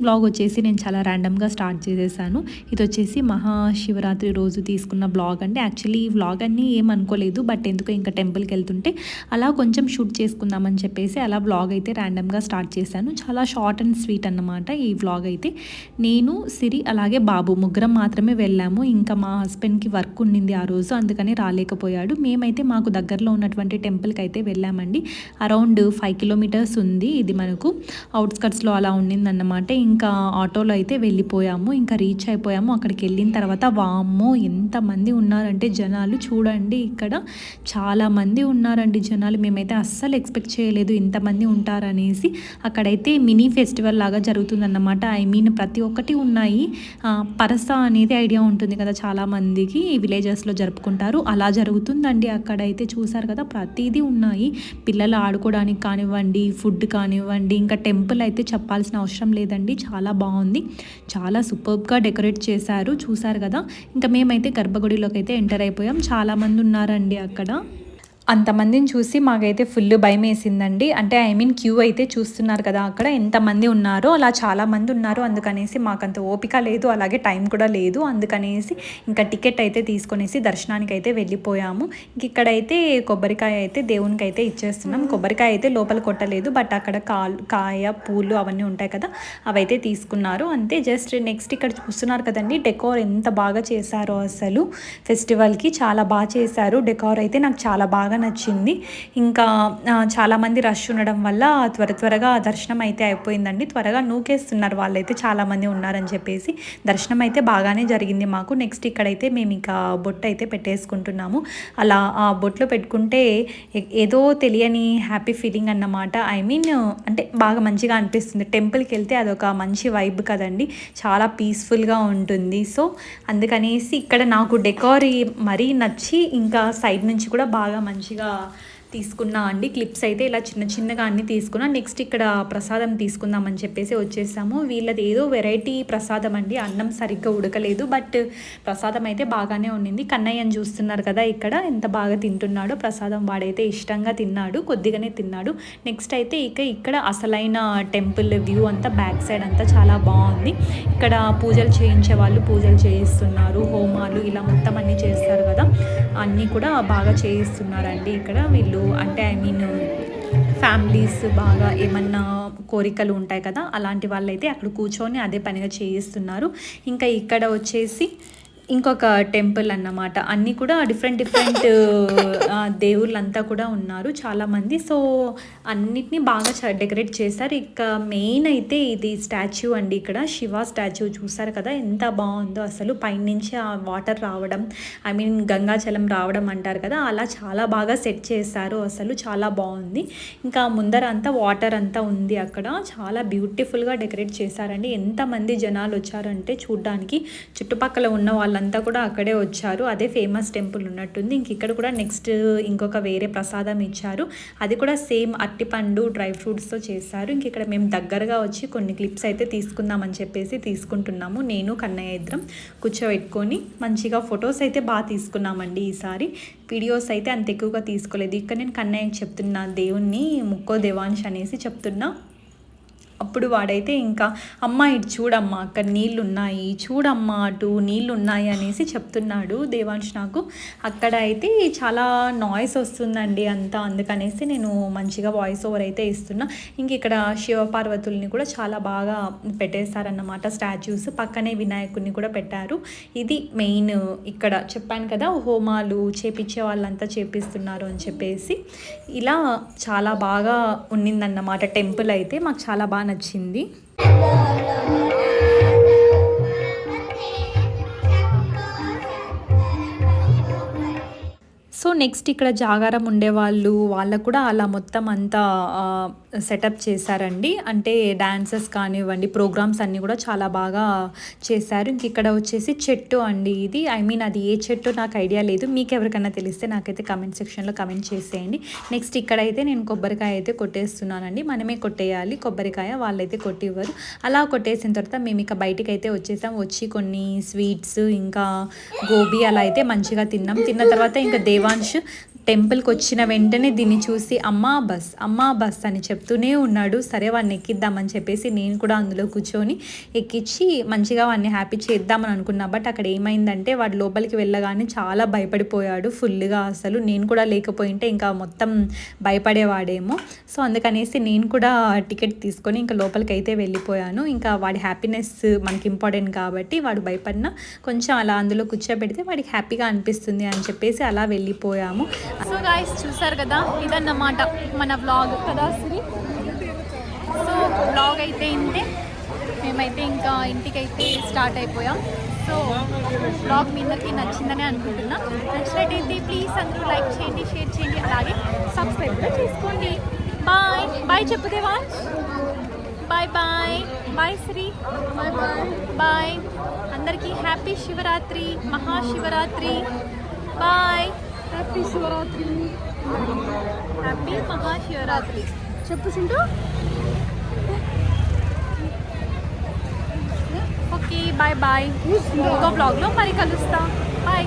Vlog వచ్చేసి నేను చాలా ర్యాండమ్గా స్టార్ట్ చేసేసాను. ఇది వచ్చేసి మహాశివరాత్రి రోజు తీసుకున్న వ్లాగ్ అండి. యాక్చువల్లీ ఈ వ్లాగ్ అన్నీ ఏమనుకోలేదు, బట్ ఎందుకో ఇంకా టెంపుల్కి వెళ్తుంటే అలా కొంచెం షూట్ చేసుకుందామని చెప్పేసి అలా వ్లాగ్ అయితే ర్యాండమ్గా స్టార్ట్ చేశాను. చాలా షార్ట్ అండ్ స్వీట్ అన్నమాట ఈ వ్లాగ్ అయితే. నేను, సిరి అలాగే బాబు ముగ్గురం మాత్రమే వెళ్ళాము. ఇంకా మా హస్బెండ్కి వర్క్ ఉండింది ఆ రోజు, అందుకని రాలేకపోయాడు. మేమైతే మాకు దగ్గరలో ఉన్నటువంటి టెంపుల్కి అయితే వెళ్ళామండి. అరౌండ్ 5 కిలోమీటర్స్ ఉంది ఇది, మనకు అవుట్స్కట్స్లో అలా ఉండిందన్నమాట. ఇంకా ఆటోలో అయితే వెళ్ళిపోయాము. ఇంకా రీచ్ అయిపోయాము. అక్కడికి వెళ్ళిన తర్వాత వామ్మో ఎంతమంది ఉన్నారంటే జనాలు చూడండి, ఇక్కడ చాలామంది ఉన్నారండి జనాలు. మేమైతే అస్సలు ఎక్స్పెక్ట్ చేయలేదు ఇంతమంది ఉంటారనేసి. అక్కడైతే మినీ ఫెస్టివల్ లాగా జరుగుతుందన్నమాట. ఐ మీన్ ప్రతి ఒక్కటి ఉన్నాయి. పరస అనేది ఐడియా ఉంటుంది కదా, చాలామందికి విలేజెస్లో జరుపుకుంటారు, అలా జరుగుతుందండి అక్కడైతే. చూసారు కదా, ప్రతిదీ ఉన్నాయి. పిల్లలు ఆడుకోవడానికి కానివ్వండి, ఫుడ్ కానివ్వండి, ఇంకా టెంపుల్ అయితే చెప్పాల్సిన అవసరం లేదండి, చాలా బాగుంది. చాలా సూపర్బ్గా డెకరేట్ చేశారు, చూసారు కదా. ఇంకా మేమైతే గర్భగుడిలోకి అయితే ఎంటర్ అయిపోయాం. చాలామంది ఉన్నారండి అక్కడ. అంతమందిని చూసి మాకైతే ఫుల్ భయం వేసిందండి. అంటే ఐ మీన్ క్యూ అయితే చూస్తున్నారు కదా అక్కడ ఎంతమంది ఉన్నారో, అలా చాలామంది ఉన్నారు. అందుకనేసి మాకంత ఓపిక లేదు, అలాగే టైం కూడా లేదు. అందుకనేసి ఇంకా టికెట్ అయితే తీసుకొనేసి దర్శనానికి అయితే వెళ్ళిపోయాము. ఇంక ఇక్కడైతే కొబ్బరికాయ అయితే దేవునికి అయితే ఇచ్చేస్తున్నాం. కొబ్బరికాయ అయితే లోపల కొట్టలేదు, బట్ అక్కడ కాయ పూలు అవన్నీ ఉంటాయి కదా, అవైతే తీసుకున్నారు అంతే. జస్ట్ నెక్స్ట్ ఇక్కడ చూస్తున్నారు కదండి, డెకోర్ ఎంత బాగా చేశారో అసలు. ఫెస్టివల్కి చాలా బాగా చేశారు డెకోర్ అయితే, నాకు చాలా బాగా నచ్చింది. ఇంకా చాలామంది రష్ ఉండడం వల్ల త్వరగా దర్శనం అయితే అయిపోయిందండి. త్వరగా నూకేస్తున్నారు వాళ్ళైతే, చాలామంది ఉన్నారని చెప్పేసి. దర్శనం అయితే బాగానే జరిగింది మాకు. నెక్స్ట్ ఇక్కడైతే మేము ఇంకా బొట్టు అయితే పెట్టేసుకుంటున్నాము. అలా ఆ బొట్లు పెట్టుకుంటే ఏదో తెలియని హ్యాపీ ఫీలింగ్ అన్నమాట. ఐ మీన్ అంటే బాగా మంచిగా అనిపిస్తుంది. టెంపుల్కి వెళ్తే అదొక మంచి వైబ్ కదండి, చాలా పీస్ఫుల్గా ఉంటుంది. సో అందుకనేసి ఇక్కడ నాకు డెకోర్ మరీ నచ్చి, ఇంకా సైడ్ నుంచి కూడా బాగా మంచిగా తీసుకున్నా అండి. క్లిప్స్ అయితే ఇలా చిన్నగా అన్నీ తీసుకున్నా. నెక్స్ట్ ఇక్కడ ప్రసాదం తీసుకుందామని చెప్పేసి వచ్చేసాము. వీళ్ళది ఏదో వెరైటీ ప్రసాదం అండి, అన్నం సరిగ్గా ఉడకలేదు, బట్ ప్రసాదం అయితే బాగానే ఉండింది. కన్నయ్యని చూస్తున్నారు కదా ఇక్కడ ఎంత బాగా తింటున్నాడో ప్రసాదం. వాడైతే ఇష్టంగా తిన్నాడు, కొద్దిగానే తిన్నాడు. నెక్స్ట్ అయితే ఇక్కడ అసలైన టెంపుల్ వ్యూ అంతా బ్యాక్ సైడ్ అంతా చాలా బాగుంది. ఇక్కడ పూజలు చేయించే వాళ్ళు పూజలు చేయిస్తున్నారు, హోమాలు ఇలా మొత్తం అన్నీ చేస్తారు కదా, అన్నీ కూడా బాగా చేయిస్తున్నారండి ఇక్కడ వీళ్ళు. అంటే ఐ మీన్ ఫ్యామిలీస్ బాగా ఏమన్నా కోరికలు ఉంటాయి కదా, అలాంటి వాళ్ళైతే అక్కడ కూర్చొని అదే పనిగా చేయిస్తున్నారు. ఇంకా ఇక్కడ వచ్చేసి ఇంకొక టెంపుల్ అన్నమాట. అన్నీ కూడా డిఫరెంట్ దేవుళ్ళంతా కూడా ఉన్నారు చాలామంది. సో అన్నిటినీ బాగా డెకరేట్ చేశారు. ఇక మెయిన్ అయితే ఇది స్టాచ్యూ అండి, ఇక్కడ శివ స్టాచ్యూ చూసారు కదా ఎంత బాగుందో అసలు. పైనుంచి ఆ వాటర్ రావడం, ఐ మీన్ గంగాజలం రావడం అంటారు కదా, అలా చాలా బాగా సెట్ చేశారు అసలు, చాలా బాగుంది. ఇంకా ముందర అంతా వాటర్ అంతా ఉంది అక్కడ, చాలా బ్యూటిఫుల్గా డెకరేట్ చేశారండి. ఎంతమంది జనాలు వచ్చారంటే చూడ్డానికి, చుట్టుపక్కల ఉన్న వాళ్ళంతా కూడా అక్కడే వచ్చారు. అదే ఫేమస్ టెంపుల్ ఉన్నట్టుంది. ఇక్కడ కూడా నెక్స్ట్ ఇంకొక వేరే ప్రసాదం ఇచ్చారు, అది కూడా సేమ్ అరటిపండు డ్రై ఫ్రూట్స్తో చేశారు. ఇక్కడ మేము దగ్గరగా వచ్చి కొన్ని క్లిప్స్ అయితే తీసుకుందామని చెప్పేసి తీసుకుంటున్నాము. నేను కన్నయ్య ఇద్దరం కూర్చోబెట్టుకొని మంచిగా ఫొటోస్ అయితే బాగా తీసుకున్నామండి ఈసారి. వీడియోస్ అయితే అంత ఎక్కువగా తీసుకోలేదు. ఇక్కడ నేను కన్నయ్యకి చెప్తున్నా, దేవుణ్ణి ముక్కో దేవాంశ్ అనేసి చెప్తున్నా. అప్పుడు వాడైతే ఇంకా అమ్మ ఇటు చూడమ్మా అక్కడ నీళ్ళు ఉన్నాయి, చూడమ్మా అటు నీళ్ళు ఉన్నాయి అనేసి చెప్తున్నాడు దేవాంశ్ నాకు. అక్కడ అయితే చాలా నాయిస్ వస్తుందండి అంతా, అందుకనేసి నేను మంచిగా వాయిస్ ఓవర్ అయితే ఇస్తున్నా. ఇక్కడ శివపార్వతుల్ని కూడా చాలా బాగా పెట్టేశారన్నమాట స్టాచ్యూస్. పక్కనే వినాయకుడిని కూడా పెట్టారు. ఇది మెయిన్. ఇక్కడ చెప్పాను కదా హోమాలు చేపించే వాళ్ళంతా చేపిస్తున్నారు అని చెప్పేసి. ఇలా చాలా బాగా ఉండిందన్నమాట టెంపుల్ అయితే, మాకు చాలా బాగా నచ్చింది. సో నెక్స్ట్ ఇక్కడ జాగారం ఉండేవాళ్ళు వాళ్ళకు కూడా అలా మొత్తం అంతా సెటప్ చేశారండి. అంటే డాన్సెస్ కానివ్వండి, ప్రోగ్రామ్స్ అన్నీ కూడా చాలా బాగా చేశారు. ఇక్కడ వచ్చేసి చెట్టు అండి ఇది. ఐ మీన్ అది ఏ చెట్టు నాకు ఐడియా లేదు, మీకు ఎవరికైనా తెలిస్తే నాకైతే కమెంట్ సెక్షన్లో కమెంట్ చేసేయండి. నెక్స్ట్ ఇక్కడైతే నేను కొబ్బరికాయ అయితే కొట్టేస్తున్నానండి. మనమే కొట్టేయాలి కొబ్బరికాయ, వాళ్ళైతే కొట్టివ్వరు. అలా కొట్టేసిన తర్వాత మేము ఇక బయటికి అయితే వచ్చేసాం. వచ్చి కొన్ని స్వీట్స్ ఇంకా గోబీ అలా అయితే మంచిగా తిన్నాం. తిన్న తర్వాత ఇంకా దేవాంశ్ టెంపుల్కి వచ్చిన వెంటనే దీన్ని చూసి అమ్మా బస్ అని చెప్తూనే ఉన్నాడు. సరే వాడిని ఎక్కిద్దామని చెప్పేసి నేను కూడా అందులో కూర్చొని ఎక్కించి మంచిగా వాడిని హ్యాపీ చేద్దామని అనుకున్నా. బట్ అక్కడ ఏమైందంటే వాడు లోపలికి వెళ్ళగానే చాలా భయపడిపోయాడు ఫుల్గా. అసలు నేను కూడా లేకపోయింటే ఇంకా మొత్తం భయపడేవాడేమో. సో అందుకనేసి నేను కూడా టికెట్ తీసుకొని ఇంకా లోపలికి అయితే వెళ్ళిపోయాను. ఇంకా వాడి హ్యాపీనెస్ మనకి ఇంపార్టెంట్ కాబట్టి వాడు భయపడినా కొంచెం అలా అందులో కూర్చోబెడితే వాడికి హ్యాపీగా అనిపిస్తుంది అని చెప్పేసి అలా వెళ్ళిపోయాము. సో గాయ్స్ చూసారు కదా, ఇదన్నమాట మన వ్లాగ్ కదా సిరి. సో వ్లాగ్ అయితే ఇంతే, మేమైతే ఇంకా ఇంటికైతే స్టార్ట్ అయిపోయాం. సో వ్లాగ్ మీ అందరికీ నచ్చిందని అనుకుంటున్నా. నచ్చినట్టయితే ప్లీజ్ అందరూ లైక్ చేయండి, షేర్ చేయండి, అలాగే సబ్స్క్రైబ్ కూడా చేసుకోండి. బాయ్ బాయ్ చెప్పుదేవా. Bye bye bye Sri. Bye bye bye అందరికీ happy Shivaratri, Mahashivaratri. Bye. Happy Shivaratri, happy Mahashivaratri చెప్పు చింటూ. ఓకే బాయ్ బాయ్, ఇంకో బ్లాగ్లో మరి కలుస్తా. బాయ్.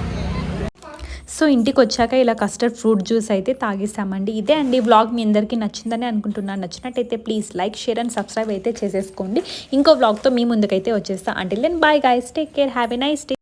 సో ఇంటికి వచ్చాక ఇలా కస్టర్డ్ ఫ్రూట్ జ్యూస్ అయితే తాగేసామండి. ఇదే అండి వ్లాగ్ మీ అందరికీ నచ్చిందని అనుకుంటున్నాను. నచ్చినట్టయితే please like, share and subscribe అయితే చేసేసుకోండి. ఇంకో వ్లాగ్తో మీ ముందుకైతే వచ్చేస్తా. Until then bye guys, take care, have a nice day.